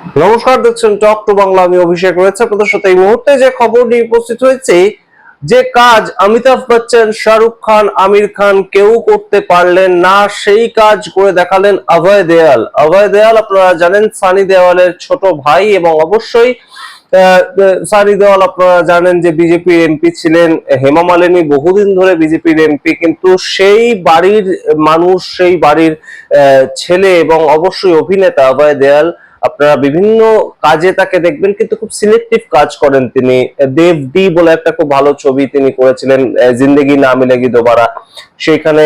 নমস্কার, দেখছেন talk to Bangla. আমি অভিষেক রয়েছে আপনাদের সাথে। এই মুহূর্তে যে খবর নিয়ে উপস্থিত হয়েছে, যে কাজ অমিতাভ বচ্চন, শাহরুখ খান, আমির খান কেউ করতে পারলেন না, সেই কাজ করে দেখালেন অভয় দেওয়াল। অভয় দেওয়াল আপনারা জানেন সানি দেওয়ালের ছোট ভাই, এবং অবশ্যই সানি দেওয়াল আপনারা জানেন যে বিজেপির এমপি ছিলেন। হেমা মালিনী বহুদিন ধরে বিজেপির এমপি, কিন্তু সেই বাড়ির মানুষ, সেই বাড়ির ছেলে এবং অবশ্যই অভিনেতা অভয় দেওয়াল। আপনারা বিভিন্ন কাজে তাকে দেখবেন, কিন্তু খুব সিলেক্টিভ কাজ করেন তিনি। দেব ডি বলে একটা খুব ভালো ছবি তিনি করেছিলেন, জিন্দেগি না মিলেগি দোবারা। সেখানে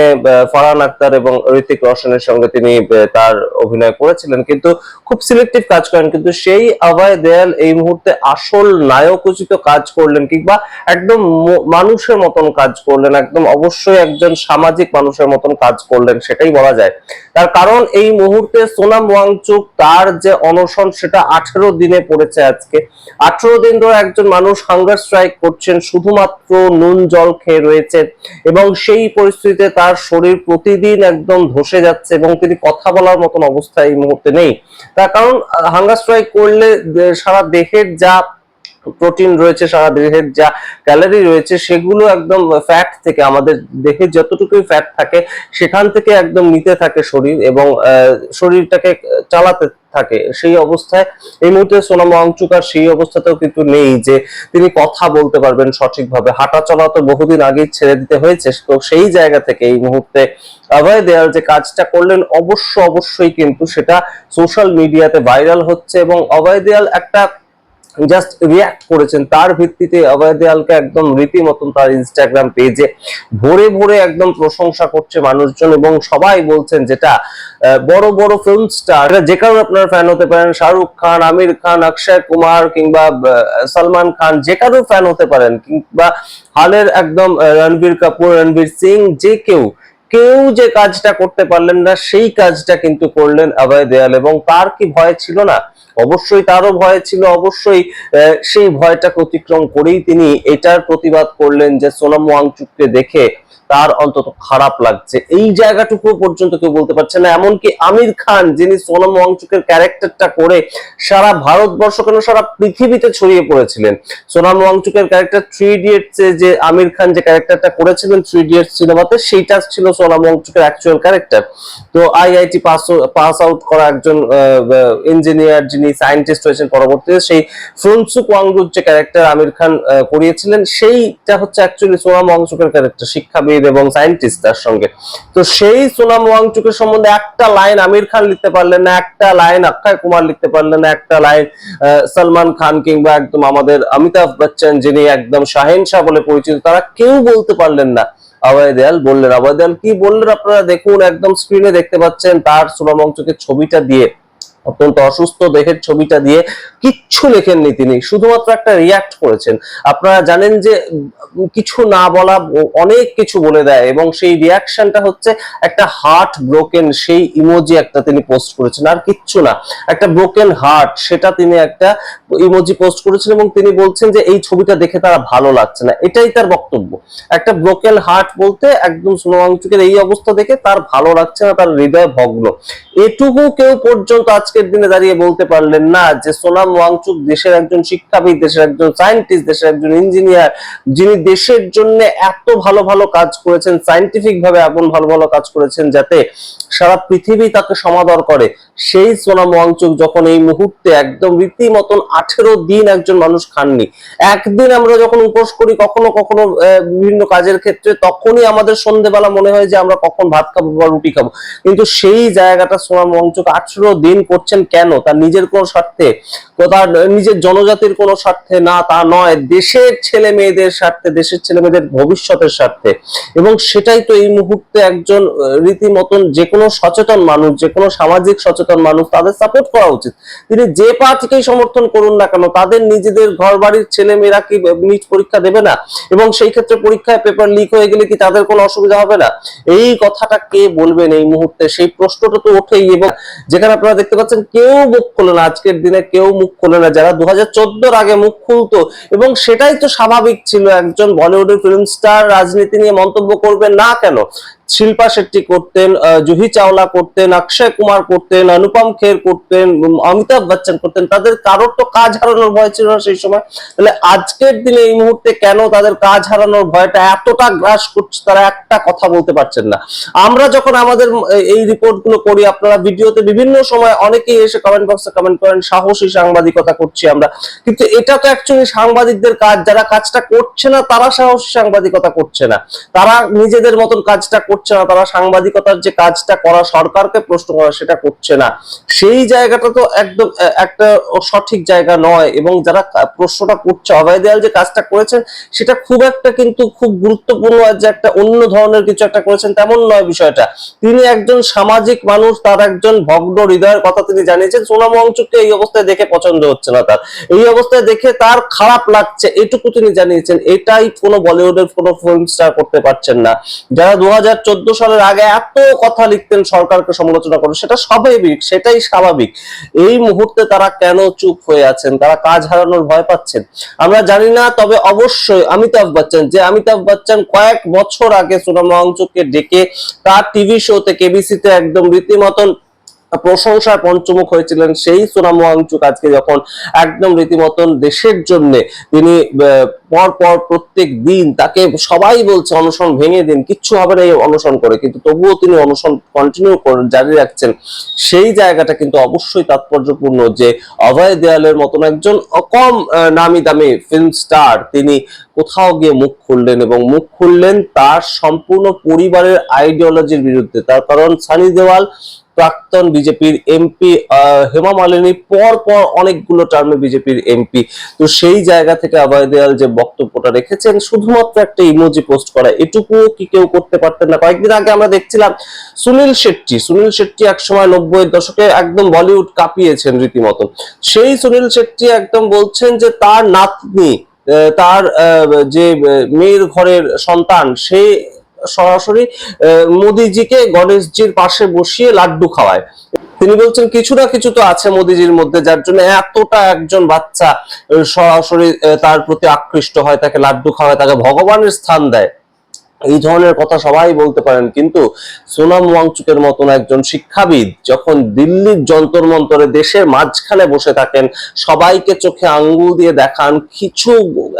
ফারহান আখতার এবং ঋতিক রোশনের সঙ্গে তিনি তার অভিনয় করেছিলেন, কিন্তু খুব সিলেক্টিভ কাজ করেন। কিন্তু সেই অভয় দেওয়াল এই মুহূর্তে আসল নায়কোচিত কাজ করলেন, কিংবা একদম মানুষের মতন কাজ করলেন, একদম অবশ্যই একজন সামাজিক মানুষের মতন কাজ করলেন, সেটাই বলা যায়। তার কারণ এই মুহূর্তে সোনাম ওয়াংচুক তার যে অনশন, সেটা 18 দিনে পড়েছে আজকে। 18 দিন ধরে একজন মানুষ হাঙ্গার স্ট্রাইক করছেন, শুধুমাত্র নুন জল খেয়ে রয়েছে, এবং সেই পরিস্থিতিতে তার শরীর প্রতিদিন একদম ধসে যাচ্ছে, এবং তিনি কথা বলার মতন অবস্থা এই মুহূর্তে নেই। তার কারণ হাঙ্গার স্ট্রাইক করলে সারা দেহের যা প্রোটিন রয়েছে, সারা দেহের যা ক্যালোরি রয়েছে, সেগুলো একদম ফ্যাট থেকে, আমাদের দেহে যতটুকুই ফ্যাট থাকে সেখান থেকে একদম নিতে থাকে শরীর, এবং শরীরটাকে চালাতে থাকে। সেই অবস্থায় এই মুহূর্তে সোনাম ওয়াংচুক আর সেই অবস্থাতেও কিন্তু নেই যে তিনি কথা বলতে পারবেন সঠিকভাবে। হাঁটা চলা তো বহুদিন আগেই ছেড়ে দিতে হয়েছে। তো সেই জায়গা থেকে এই মুহূর্তে অভয় দেওয়াল যে কাজটা করলেন, অবশ্যই কিন্তু সেটা সোশ্যাল মিডিয়াতে ভাইরাল হচ্ছে, এবং অভয় দেওয়াল একটা জাস্ট রিয়াক্ট করেছেন। তার ভিত্তিতে অভয় দেওয়ালকে একদম রীতিমতন তার ইনস্টাগ্রাম পেজে ভরে ভরে একদম প্রশংসা করছে মানুষজন, এবং সবাই বলছেন, যেটা বড় বড় ফিল্ম স্টার, যে কারণে আপনারা ফ্যান হতে পারেন, শাহরুখ খান, আমির খান, অক্ষয় কুমার, কিংবা সলমান খান, যে কারো ফ্যান হতে পারেন, কিংবা হালের একদম রণবীর কাপুর, রণবীর সিং, যে কেউ কেউ যে কাজটা করতে পারলেন না, সেই কাজটা কিন্তু করলেন অভয় দেওয়াল। এবং তার কি ভয় ছিল না? অবশ্যই তারও ভয় ছিল। অবশ্যই সেই ভয়টাকে অতিক্রম করেই তিনি এটার প্রতিবাদ করলেন যে সোনাম ওয়াংচুককে দেখে তার অন্তত খারাপ লাগছে। এই জায়গাটুকু পর্যন্ত কেউ বলতে পারছে না। এমনকি আমির খান, যিনি সোনাম ওয়াংচুকের ক্যারেক্টারটা করে সারা ভারতবর্ষ, কেন সারা পৃথিবীতে ছড়িয়ে পড়েছিলেন। সোনাম ওয়াংচুকের ক্যারেক্টার থ্রি ইডিয়টস এ যে আমির খান যে ক্যারেক্টারটা করেছিলেন থ্রি ইডিয়টস সিনেমাতে, সেইটা ছিল সোনাম ওয়াংচুকের অ্যাকচুয়াল ক্যারেক্টার। তো আইআইটি পাস আউট করা একজন ইঞ্জিনিয়ার, যিনি সায়েন্টিস্ট হয়েছেন পরবর্তীতে, সেই ফুনসুক ওয়াংচুক যে ক্যারেক্টার আমির খান করিয়েছিলেন, সেইটা হচ্ছে অ্যাকচুয়ালি সোনাম ওয়াংচুকের ক্যারেক্টার, শিক্ষাবিদ এবং সায়েন্টিস্ট তার সঙ্গে। তো সেই সোনাম ওয়াংচুকের সম্বন্ধে একটা লাইন আমির খান লিখতে পারলেন না, একটা লাইন অক্ষয় কুমার লিখতে পারলেন না, একটা লাইন সলমান খান, কিংবা একদম আমাদের অমিতাভ বচ্চন, যিনি একদম শাহেনশাহ বলে পরিচিত, তারা কেউ বলতে পারলেন না। অভয় দেওয়াল বললেন। অভয় দেওয়াল কি বললেন আপনারা দেখুন, একদম স্ক্রিনে দেখতে পাচ্ছেন। তার সোনাম ওয়াংচুকের ছবিটা দিয়ে, অত্যন্ত অসুস্থ দেহের ছবিটা দিয়ে কিচ্ছু লেখেননি তিনি, শুধুমাত্র একটা রিয়াক্ট করেছেন। আপনারা জানেন যে কিছু না বলা অনেক কিছু বলে দেয়, এবং সেই রিয়াকশনটা হচ্ছে একটা হার্ট ব্রোকেন, সেই ইমোজি একটা তিনি পোস্ট করেছেন, আর কিচ্ছু না, একটা ব্রোকেন হার্ট, সেটা তিনি একটা ইমোজি পোস্ট করেছেন, এবং তিনি বলছেন যে এই ছবিটা দেখে তারা ভালো লাগছে না। এটাই তার বক্তব্য। একটা ব্রোকেন হার্ট বলতে একদম সোনাম ওয়াংচুকের এই অবস্থা দেখে তার ভালো লাগছে না, তার হৃদয় ভগ্ন। এটুকু কেউ পর্যন্ত আজকের দিনে দাঁড়িয়ে বলতে পারলেন না যে সোনাম ওয়াংচুক দেশের একজন শিক্ষাবিদ, দেশের একজন সায়েন্টিস্ট, দেশের একজন ইঞ্জিনিয়ার, যিনি দেশের জন্য এত ভালো ভালো কাজ করেছেন, সায়েন্টিফিক ভাবে এমন ভালো ভালো কাজ করেছেন যাতে সারা পৃথিবী তাকে সমাদর করে। সেই সোনাম ওয়াংচুক যখন এই মুহূর্তে একদম রীতিমতন 18 দিন একজন মানুষ খাননি। একদিন আমরা যখন উপোস করি কখনো কখনো বিভিন্ন কাজের ক্ষেত্রে, তখনই আমাদের সন্ধ্যেবেলা মনে হয় যে আমরা কখন ভাত খাবো বা রুটি খাবো, কিন্তু সেই জায়গাটা সোনাম ওয়াংচুক 18 দিন করছেন কেন? তার নিজের কোনো স্বার্থে, তার নিজের জনজাতির কোনো স্বার্থে না, তা নয়, দেশের ছেলে মেয়েদের স্বার্থে, দেশের ছেলে মেয়েদের ভবিষ্যতের স্বার্থে। এবং সেটাই তো এই মুহূর্তে একজন রীতিমতন যে কোনো সচেতন মানুষ, যে কোনো সামাজিক সচেতন মানুষ, তাদের সাপোর্ট করা উচিত। তিনি যে পার্টিকেই সমর্থন করুন না কেন, তাদের নিজেদের ঘর বাড়ির ছেলে মেয়েরা কি নিট পরীক্ষা দেবে না? এবং সেই ক্ষেত্রে পরীক্ষায় পেপার লিক হয়ে গেলে কি তাদের কোনো অসুবিধা হবে না? এই কথাটা কে বলবেন এই মুহূর্তে? সেই প্রশ্নটা তো ওঠেই। এবং যেখানে আপনারা দেখতে পাচ্ছেন কেউ মুখ খোলে না, আজকের দিনে কেউ মুখ খোলে না, যারা 2014 আগে মুখ খুলতো, এবং সেটাই তো স্বাভাবিক ছিল। একজন বলিউডের ফিল্ম স্টার রাজনীতি নিয়ে মন্তব্য করবেন না কেন? শিল্পা শেট্টি করতেন, জুহি চাওলা করতেন, অক্ষয় কুমার করতেন, অনুপম খের করতেন, অমিতাভ বচ্চন করতেন, তাদের কারোর তো কাজ হারানোর ভয় ছিল না সেই সময়। তাহলে আজকের দিনে এই মুহূর্তে কেন তাদের কাজ হারানোর ভয়টা এতটা গ্রাস করছে, তারা একটা কথা বলতে পারছেন না। আমরা যখন আমাদের এই রিপোর্ট গুলো করি, আপনারা ভিডিওতে বিভিন্ন সময় অনেকেই এসে কমেন্ট বক্সে কমেন্ট করেন সাহসী সাংবাদিকতা করছি আমরা, কিন্তু এটা তো অ্যাকচুয়ালি সাংবাদিকদের কাজ। যারা কাজটা করছে না তারা সাহসী সাংবাদিকতা করছে না, তারা নিজেদের মতন কাজটা করছে না, তারা সাংবাদিকতার যে কাজটা করা, সরকারকে প্রশ্ন করা, সেটা করছে না। সেই জায়গাটা তো একদম একটা সঠিক জায়গা নয়। এবং যারা প্রশ্নটা করছে, অভয় দেওয়াল যে কাজটা করেছেন সেটা খুব একটা কিন্তু খুব গুরুত্বপূর্ণ যে একটা অন্য ধরনের কিছু একটা করেছেন তেমন নয় বিষয়টা। তিনি একজন সামাজিক মানুষ, তার একজন ভগ্ন হৃদয়ের কথা তিনি জানিয়েছেন। সোনাম ওয়াংচুককে এই অবস্থায় দেখে পছন্দ হচ্ছে না তার, এই অবস্থায় দেখে তার খারাপ লাগছে, এটুকু তিনি জানিয়েছেন। এটাই কোনো বলিউডের কোনো ফিল্ম স্টার করতে পারছেন না। যারা 2014 সালের আগে এত কথা লিখতেন সরকারকে সমালোচনা করে, সেটা স্বাভাবিক, সেটাই স্বাভাবিক। এই মুহূর্তে তারা কেন চুপ হয়ে আছেন? তারা কাজ হারানোর ভয় পাচ্ছেন আমরা জানি না। তবে অবশ্যই অমিতাভ বচ্চন, যে অমিতাভ বচ্চন কয়েক বছর আগে সোনাম ওয়াংচুককে ডেকে তার টিভি শোতে কেবিসিতে একদম রীতিমতন প্রশংসায় পঞ্চমুখ হয়েছিলেন, সেই সোনাম ওয়াংচুক আজকে যখন একদম রীতিমতন দেশের জন্য তিনি পর পর প্রত্যেক দিন, তাকে সবাই বলছে অনশন ভেঙে দিন, কিচ্ছু হবে না এই অনশন করে, কিন্তু তবুও তিনি অনশন কন্টিনিউ করে জারি রাখছেন। সেই জায়গাটা কিন্তু অবশ্যই তাৎপর্যপূর্ণ যে অভয় দেওয়ালের মতন একজন কম নামি দামি ফিল্ম স্টার তিনি কোথাও গিয়ে মুখ খুললেন, এবং মুখ খুললেন তার সম্পূর্ণ পরিবারের আইডিওলজির বিরুদ্ধে। তার কারণ সানি দেওয়াল প্রাক্তন বিজেপির এমপি, হেমা মালিনী পর পর অনেকগুলো টার্মে বিজেপির এমপি। তো সেই জায়গা থেকে অভয় দেওয়াল যে বক্তব্যটা রেখেছেন, শুধুমাত্র একটা ইমোজি পোস্ট করা, এটুকুও কি কেউ করতে পারতেন না? কয়েকদিন আগে আমরা দেখছিলাম সুনীল শেট্টি একসময় 90-এর দশকে একদম বলিউড কাঁপিয়েছেন রীতিমতো। সেই সুনীল শেট্টি একদম বলছেন যে তার নাতনি, তার যে মেয়ের ঘরের সন্তান, সে সরাসরি মোদিজিকে গণেশজির পাশে বসিয়ে লাড্ডু খাওয়ায়। তিনি বলছেন কিছু না কিছু তো আছে মোদিজির মধ্যে, যার জন্য এতটা একজন বাচ্চা সরাসরি তার প্রতি আকৃষ্ট হয়, তাকে লাড্ডু খাওয়ায়, তাকে ভগবানের স্থান দেয়। এই ধরনের কথা সবাই বলতে পারেন, কিন্তু সোনাম ওয়াংচুকের মতন একজন শিক্ষাবিদ যখন দিল্লির যন্তর মন্তরে দেশের মাঝখানে বসে থাকেন, সবাইকে চোখে আঙ্গুল দিয়ে দেখান, কিছু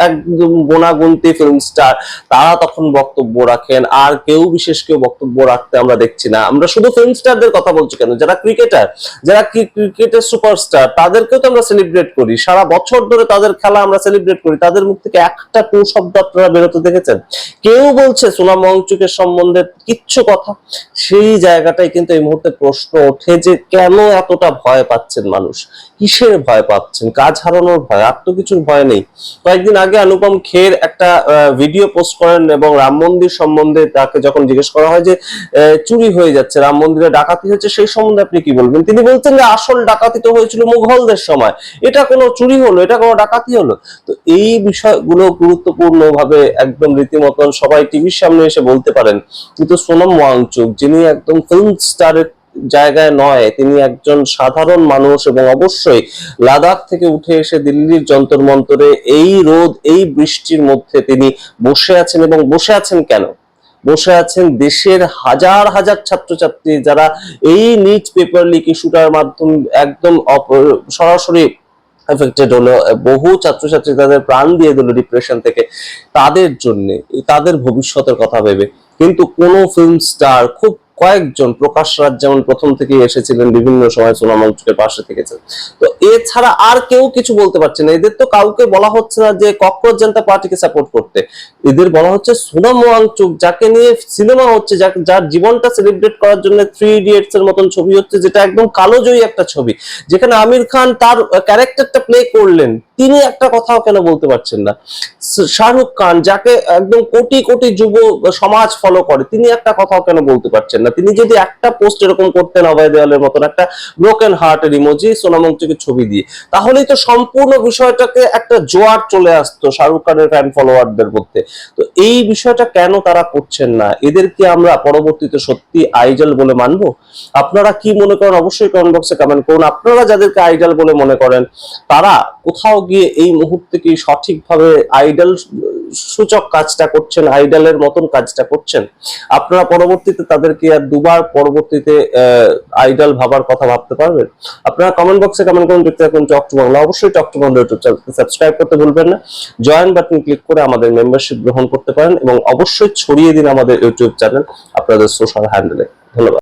একদম গোনাগুনতি ফিল্ম স্টার তারা তখন বক্তব্য রাখেন, আর কেউ বিশেষ কেউ বক্তব্য রাখতে আমরা দেখছি না। আমরা শুধু ফিল্ম স্টারদের কথা বলছি কেন, যারা ক্রিকেটার, যারা ক্রিকেটের সুপারস্টার, তাদেরকেও তো আমরা সেলিব্রেট করি, সারা বছর ধরে তাদের খেলা আমরা সেলিব্রেট করি, তাদের মুখ থেকে একটা টু শব্দ আপনারা বেরোতে দেখেছেন? কেউ বলছে সোনাম ওয়াংচুকের সম্বন্ধে কিচ্ছু কথা? সেই জায়গাটাই কিন্তু এই মুহূর্তে প্রশ্ন ওঠে যে কেন এতটা ভয় পাচ্ছেন মানুষ? কিসের ভয় পাচ্ছেন? কাজ হারানোর ভয়, আর তো কিছুর ভয় নেই। কয়েকদিন আগে অনুপম খের একটা ভিডিও পোস্ট করেন, এবং রাম মন্দির সম্বন্ধে তাকে যখন জিজ্ঞেস করা হয় যে চুরি হয়ে যাচ্ছে, রাম মন্দিরে ডাকাতি হচ্ছে, সেই সম্বন্ধে আপনি কি বলবেন? তিনি বলছেন যে আসল ডাকাতি তো হয়েছিল মুঘলদের সময়, এটা কোনো চুরি হলো, এটা কোনো ডাকাতি হলো? তো এই বিষয়গুলো গুরুত্বপূর্ণ ভাবে একদম রীতিমতন সবাই টিভির সামনে এসে বলতে পারেন, কিন্তু সোনাম ওয়াংচুক যিনি একদম ফিল্ম স্টারের জায়গায় নয়, তিনি একজন সাধারণ মানুষ, এবং অবশ্যই লাদাখ থেকে উঠে এসে দিল্লির যন্তর মন্তরে এই রোদ এই বৃষ্টির মধ্যে তিনি বসে আছেন। এবং বসে আছেন কেন? বসে আছেন দেশের হাজার হাজার ছাত্রছাত্রী যারা এই নিট পেপার লিক ইস্যুটার মাধ্যমে একদম সরাসরি এফেক্টেড হলো, বহু ছাত্রছাত্রী তাদের প্রাণ দিয়ে দিল ডিপ্রেশন থেকে, তাদের জন্য, তাদের ভবিষ্যতের কথা ভেবে। কিন্তু কোন ফিল্ম স্টার, খুব কয়েকজন, প্রকাশ রাজ যেমন প্রথম থেকে এসেছিলেন, বিভিন্ন সময় সোনাম ওয়াংচুকের পাশে থেকেছেন, তো এছাড়া আর কেউ কিছু বলতে পারছে না। এদের তো কাউকে বলা হচ্ছে না যে ককরোচ জনতা পার্টিকে সাপোর্ট করতে, এদের বলা হচ্ছে সোনাম ওয়াংচুক, যাকে নিয়ে সিনেমা হচ্ছে, যার জীবনটা সেলিব্রেট করার জন্য 3 ইডিয়টস এর মতন ছবি হচ্ছে, যেটা একদম কালোজয়ী একটা ছবি, যেখানে আমির খান তার ক্যারেক্টারটা প্লে করলেন, তিনি একটা কথাও কেন বলতে পারছেন না? শাহরুখ খান, যাকে একদম কোটি কোটি যুব সমাজ ফলো করে, তিনি একটা কথাও কেন বলতে পারছেন না? না। তিনি যদি একটা পোস্ট এরকম করতেন অভয় দেওয়ালের মতন একটা ব্রোকেন হার্টের ইমোজি সোনাম ওয়াংচুকের ছবি দিয়ে, তাহলেই তো সম্পূর্ণ বিষয়টাকে একটা জোয়ার চলে আসতো শাহরুখ খানের ফ্যান ফলোয়ারদের মধ্যে। তো এই বিষয়টা কেন তারা করছেন না? এদেরকে আমরা পরবর্তীতে সত্যি আইডল বলে মানবো? আপনারা কি মনে করেন অবশ্যই কমেন্ট বক্সে কমেন্ট করুন। আপনারা যাদেরকে আইডল বলে মনে করেন তারা কোথাও গিয়ে এই মুহূর্তে কি সঠিকভাবে আইডল সূচক কাজটা করছেন, আইডলের মতন কাজটা করছেন? আপনারা পরবর্তীতে তাদেরকে আর দুবার পরবর্তীতে আইডল ভাবার কথা ভাবতে পারবেন? আপনারা কমেন্ট বক্সে কমেন্ট করুন। দেখতে থাকুন টক টু বাংলা। অবশ্যই টক টু বাংলা ইউটিউব চ্যানেলকে সাবস্ক্রাইব করতে ভুলবেন না। জয়েন বাটন ক্লিক করে আমাদের মেম্বারশিপ গ্রহণ করতে পারেন এবং অবশ্যই ছড়িয়ে দিন আমাদের ইউটিউব চ্যানেল আপনাদের সোশ্যাল হ্যান্ডেলে। ধন্যবাদ।